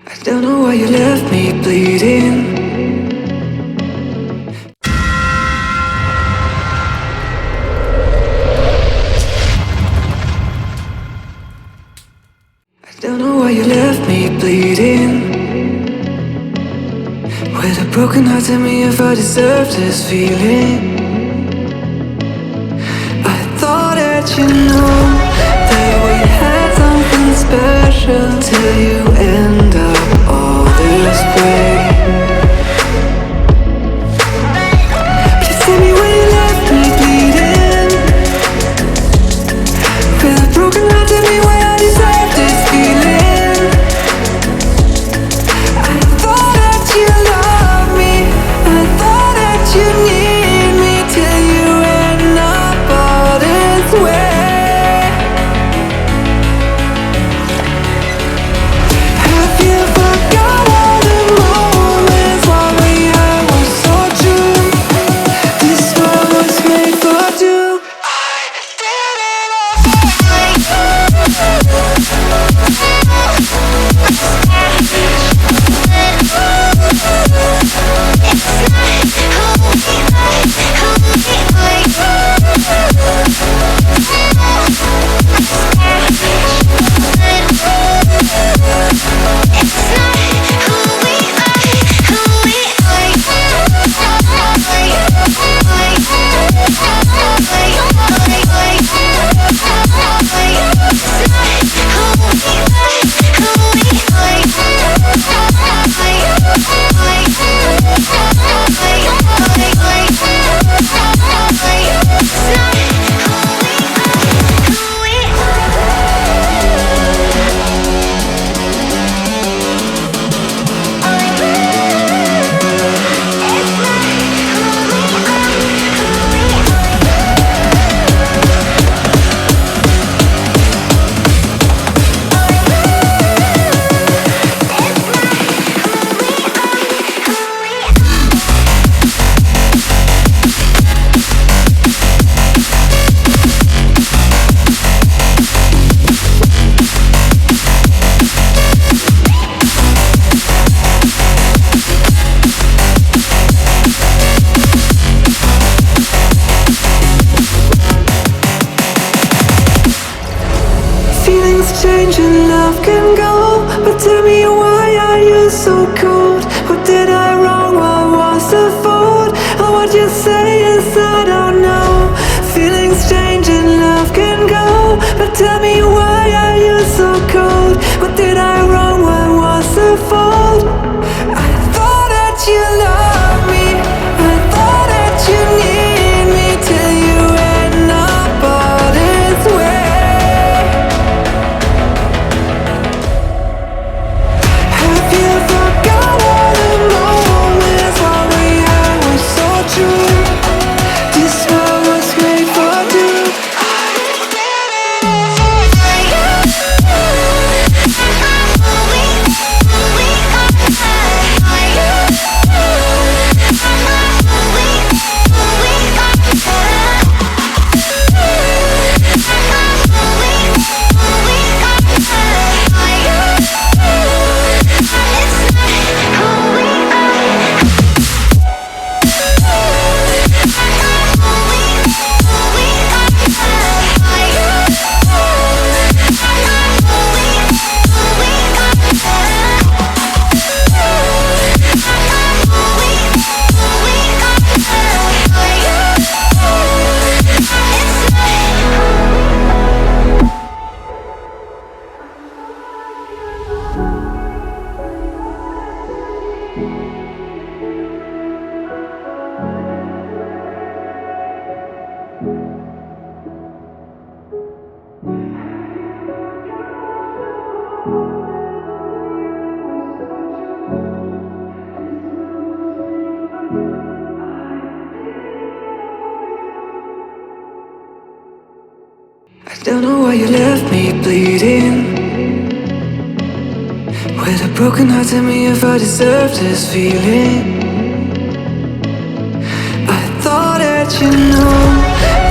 I don't know why you left me bleeding. I don't know why you left me bleeding. With a broken heart, tell me if I deserve this feeling. I thought that you know that we had something special till you end up all this way. Please tell me when you left me bleeding. With a broken heart, tell me why I deserve this feeling. I thought that you loved me, I thought that you need me till you end up all this way. Have you forgot all the moments while we had was so true? This world was made for two. I did it change and love can go, but tell me why are you so cold? What did I wrong? What was the fault? Or what you say is I don't know. Feelings change and love can go, but tell me why are you so cold? What did I wrong? What was the fault? I thought that you loved me, I thought that you need me till you end up all this way. I don't know why you left me bleeding. With a broken heart, tell me if I deserve this feeling. I thought that you know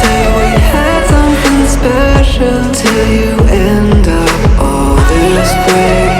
that we had something special till you end up all this way.